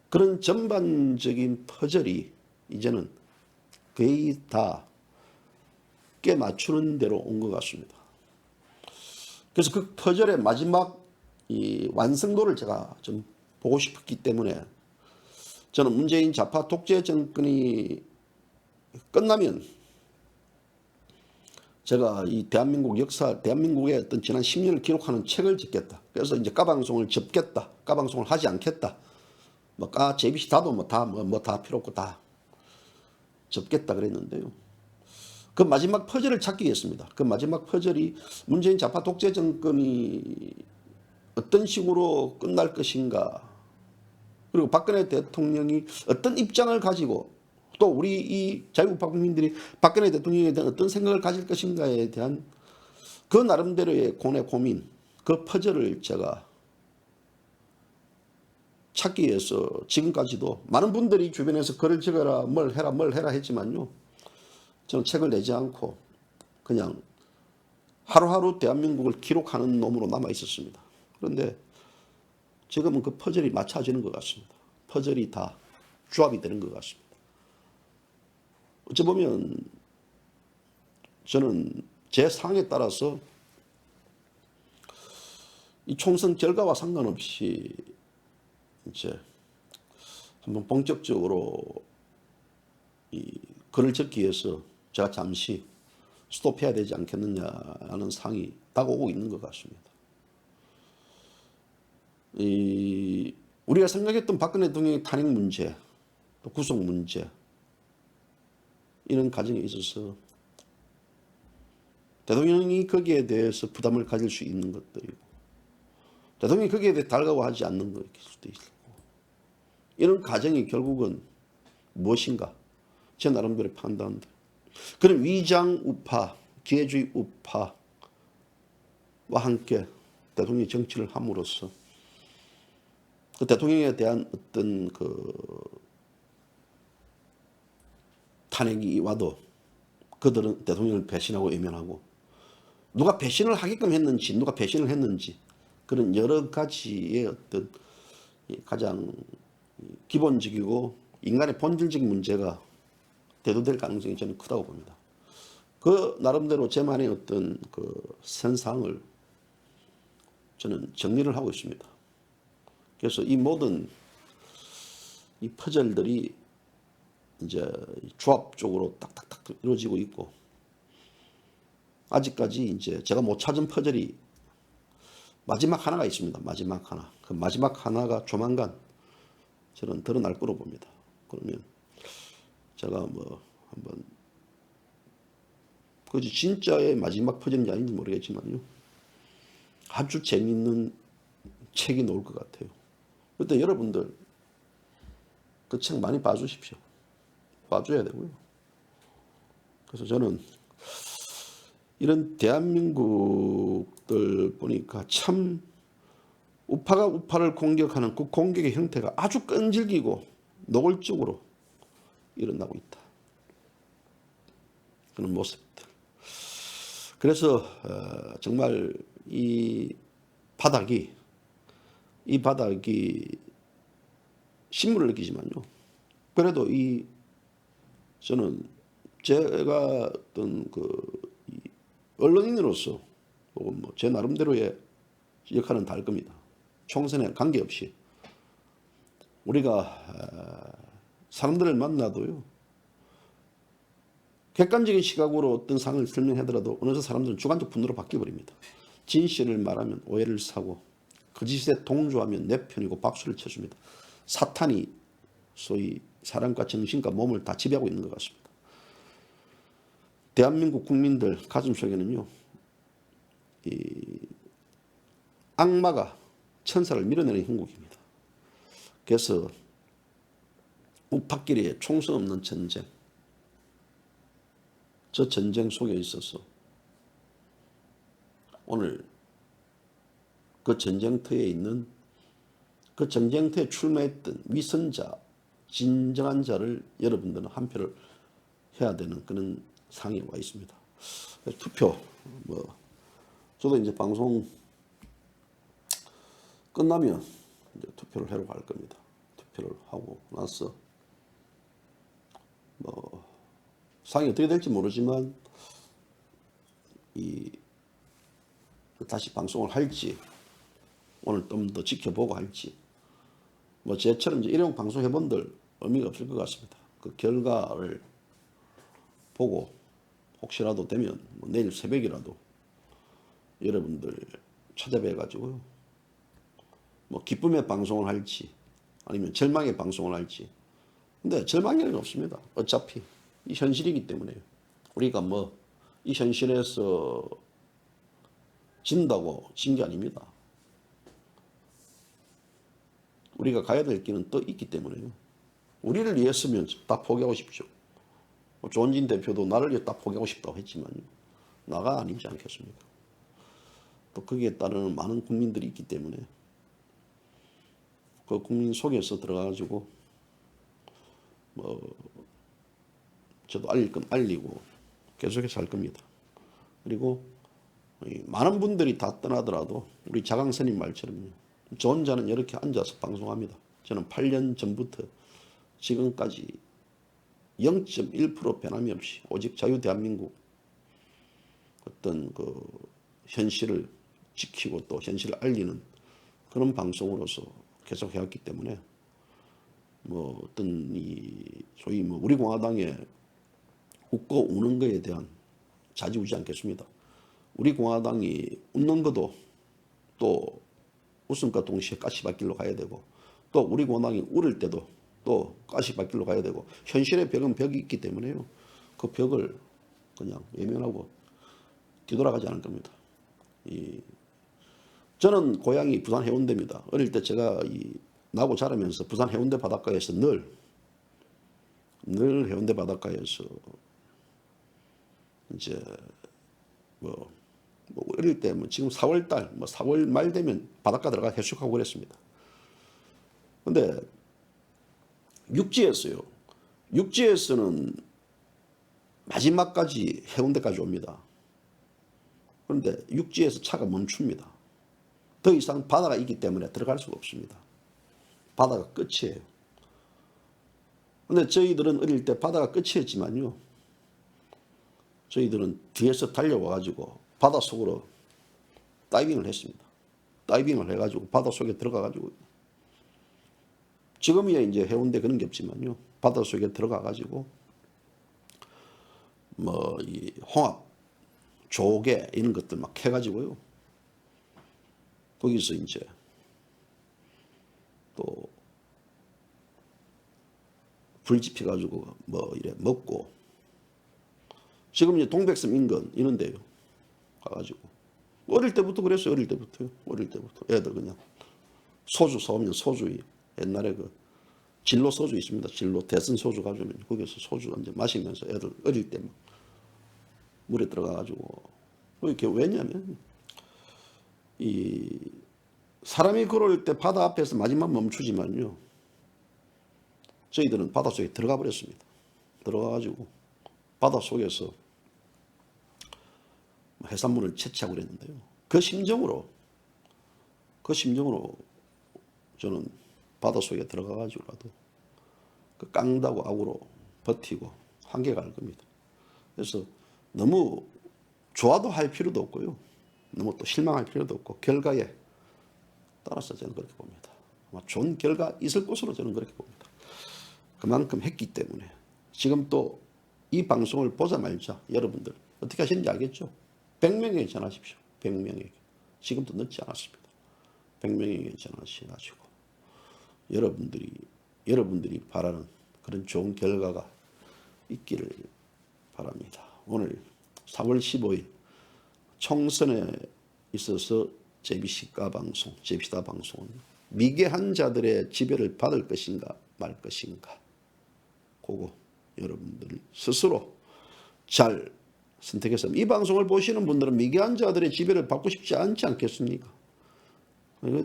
그런 전반적인 퍼즐이 이제는 거의 다 깨맞추는 대로 온 것 같습니다. 그래서 그 퍼즐의 마지막 이 완성도를 제가 좀 보고 싶었기 때문에 저는 문재인 좌파 독재 정권이 끝나면 제가 이 대한민국 역사, 대한민국의 어떤 지난 10년을 기록하는 책을 짓겠다. 그래서 이제 까방송을 접겠다. 까방송을 하지 않겠다. JBC 다도 다 필요 없고 다 접겠다 그랬는데요. 그 마지막 퍼즐을 찾기 위해서입니다. 그 마지막 퍼즐이 문재인 좌파 독재 정권이 어떤 식으로 끝날 것인가, 그리고 박근혜 대통령이 어떤 입장을 가지고 또 우리 이 자유우파 국민들이 박근혜 대통령에 대한 어떤 생각을 가질 것인가에 대한 그 나름대로의 고민, 그 퍼즐을 제가 찾기 위해서 지금까지도 많은 분들이 주변에서 글을 적어라, 뭘 해라 했지만요. 저는 책을 내지 않고 그냥 하루하루 대한민국을 기록하는 놈으로 남아 있었습니다. 그런데 지금은 그 퍼즐이 맞춰지는 것 같습니다. 퍼즐이 다 조합이 되는 것 같습니다. 어찌 보면 저는 제 상황에 따라서 이 총선 결과와 상관없이 이제 한번 본격적으로 이 글을 적기 위해서 제가 잠시 스톱해야 되지 않겠느냐는 상이 다가오고 있는 것 같습니다. 우리가 생각했던 박근혜 대통령의 탄핵 문제, 또 구속 문제, 이런 과정에 있어서 대통령이 거기에 대해서 부담을 가질 수 있는 것들이고, 대통령이 거기에 대해 달가워하지 않는 것일 수도 있고, 이런 과정이 결국은 무엇인가, 제 나름대로 판단한다. 그런 위장 우파, 기회주의 우파와 함께 대통령이 정치를 함으로써 그 대통령에 대한 어떤 그 탄핵이 와도 그들은 대통령을 배신하고 외면하고, 누가 배신을 하게끔 했는지, 누가 배신을 했는지, 그런 여러 가지의 어떤 가장 기본적이고 인간의 본질적인 문제가 대두될 가능성이 저는 크다고 봅니다. 그 나름대로 제만의 어떤 그 선상을 저는 정리를 하고 있습니다. 그래서 이 모든 이 퍼즐들이 이제 조합적으로 딱딱딱 이루어지고 있고, 아직까지 이제 제가 못 찾은 퍼즐이 마지막 하나가 있습니다. 마지막 하나. 그 마지막 하나가 조만간 저는 드러날 거로 봅니다. 그러면 제가 한번 그 진짜의 마지막 퍼즐인지 아닌지 모르겠지만요, 아주 재미있는 책이 나올 것 같아요. 그때 여러분들 그 책 많이 봐주십시오. 봐줘야 되고요. 그래서 저는 이런 대한민국들 보니까 참 우파가 우파를 공격하는 그 공격의 형태가 아주 끈질기고 노골적으로 일어나고 있다. 그런 모습들. 그래서 정말 이 바닥이 신물을 느끼지만요. 그래도 저는 제가 어떤 언론인으로서 제 나름대로의 역할은 다를 겁니다. 총선에 관계없이 우리가 사람들을 만나도요, 객관적인 시각으로 어떤 상황을 설명하더라도 어느새 사람들은 주관적 분노로 바뀌어버립니다. 진실을 말하면 오해를 사고, 거짓에 동조하면 내 편이고 박수를 쳐줍니다. 사탄이 소위 사람과 정신과 몸을 다 지배하고 있는 것 같습니다. 대한민국 국민들 가슴속에는요, 이 악마가 천사를 밀어내는 형국입니다. 그래서 우파끼리의 총선 없는 전쟁, 저 전쟁 속에 있어서 오늘 그 전쟁터에 있는, 그 전쟁터에 출마했던 위선자, 진정한 자를 여러분들은 한 표를 해야 되는 그런 상황에 와 있습니다. 투표, 저도 이제 방송 끝나면 이제 투표를 하러 갈 겁니다. 투표를 하고 나서 상황이 어떻게 될지 모르지만 다시 방송을 할지, 오늘 좀 더 지켜보고 할지, 제처럼 이제 일회용 방송 해본들 의미가 없을 것 같습니다. 그 결과를 보고 혹시라도 되면 뭐 내일 새벽이라도 여러분들 찾아뵈 가지고 뭐 기쁨의 방송을 할지 아니면 절망의 방송을 할지. 근데 절망이 없습니다. 어차피 이 현실이기 때문에요. 우리가 뭐 이 현실에서 진다고 진 게 아닙니다. 우리가 가야 될 길은 또 있기 때문에요. 우리를 위해서면 다 포기하고 싶죠. 조원진 대표도 나를 위해 다 포기하고 싶다고 했지만 나가 아니지 않겠습니까? 또 거기에 따르는 많은 국민들이 있기 때문에 그 국민 속에서 들어가가지고 뭐 저도 알릴 건 알리고 계속해서 할 겁니다. 그리고 많은 분들이 다 떠나더라도 우리 자강스님 말처럼요. 저 혼자는 이렇게 앉아서 방송합니다. 저는 8년 전부터 지금까지 0.1% 변함이 없이 오직 자유대한민국 어떤 그 현실을 지키고 또 현실을 알리는 그런 방송으로서 계속 해왔기 때문에 뭐 어떤 이 소위 뭐 우리 공화당에 웃고 우는 것에 대한 좌지우지 않겠습니다. 우리 공화당이 웃는 것도 또 웃음과 동시에 가시밭길로 가야 되고 또 우리 공화당이 울을 때도 또 가시밭길로 가야 되고 현실의 벽은 벽이 있기 때문에요. 그 벽을 그냥 외면하고 뒤돌아가지 않을 겁니다. 저는 고향이 부산 해운대입니다. 어릴 때 제가 나고 자라면서 부산 해운대 바닷가에서 늘 해운대 바닷가에서 이제 뭐 어릴 때 뭐 지금 4월달 뭐 4월 말 되면 바닷가 들어가 해수욕하고 그랬습니다. 근데 육지에서요. 육지에서는 마지막까지 해운대까지 옵니다. 그런데 육지에서 차가 멈춥니다. 더 이상 바다가 있기 때문에 들어갈 수가 없습니다. 바다가 끝이에요. 근데 저희들은 어릴 때 바다가 끝이었지만요. 저희들은 뒤에서 달려와가지고 바닷속으로 다이빙을 했습니다. 다이빙을 해가지고 바닷속에 들어가가지고 지금이야 이제 해운대 그런 게 없지만요. 바닷속에 들어가가지고 뭐 이 홍합, 조개 이런 것들 막 해가지고요. 거기서 이제 또 불 지펴가지고 뭐 이래 먹고 지금 이제 동백섬 인근 이런데요. 가가지고 어릴 때부터 그랬어요. 어릴 때부터요. 어릴 때부터 애들 그냥 소주 사오면 소주 옛날에 그 진로 소주 있습니다. 진로 대선 소주 가져오면 거기서 소주 이제 마시면서 애들 어릴 때 막 물에 들어가가지고 이렇게 왜냐면 이 사람이 걸어올 때 바다 앞에서 마지막 멈추지만요. 저희들은 바닷속에 들어가 버렸습니다. 들어가가지고 바닷속에서 해산물을 채취하고 그랬는데요. 그 심정으로 저는 바닷속에 들어가가지고라도 그 깡다고 악으로 버티고 한계가 갈 겁니다. 그래서 너무 좋아도 할 필요도 없고요. 너무 또 실망할 필요도 없고 결과에 따라서 저는 그렇게 봅니다. 아마 좋은 결과 있을 것으로 저는 그렇게 봅니다. 그만큼 했기 때문에 지금 또 이 방송을 보자 말자 여러분들 어떻게 하시는지 알겠죠? 100명에게 전하십시오. 100명에게. 지금도 늦지 않았습니다. 100명에게 전하셔가지고 여러분들이 바라는 그런 좋은 결과가 있기를 바랍니다. 오늘 4월 15일 총선에 있어서 JBC가 방송, JBC다 방송은 미개한 자들의 지배를 받을 것인가 말 것인가 그거 여러분들 스스로 잘 선택해서 이 방송을 보시는 분들은 미개한 자들의 지배를 받고 싶지 않지 않겠습니까?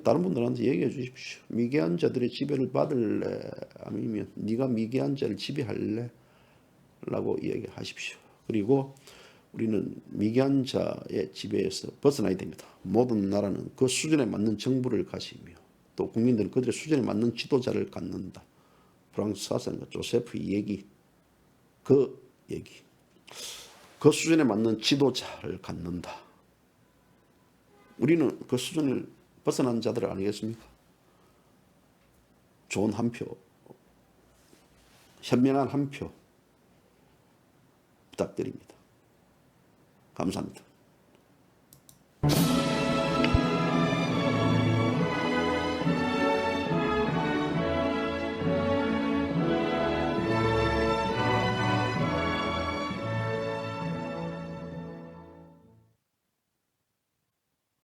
다른 분들한테 얘기해 주십시오. 미개한 자들의 지배를 받을래? 아니면 네가 미개한 자를 지배할래? 라고 얘기하십시오. 그리고 우리는 미개한 자의 지배에서 벗어나야 됩니다. 모든 나라는 그 수준에 맞는 정부를 가지며 또 국민들은 그들의 수준에 맞는 지도자를 갖는다. 프랑스 사상가 조세프의 얘기, 그 수준에 맞는 지도자를 갖는다. 우리는 그 수준을 벗어난 자들 아니겠습니까? 좋은 한 표 현명한 한 표 부탁드립니다. 감사합니다.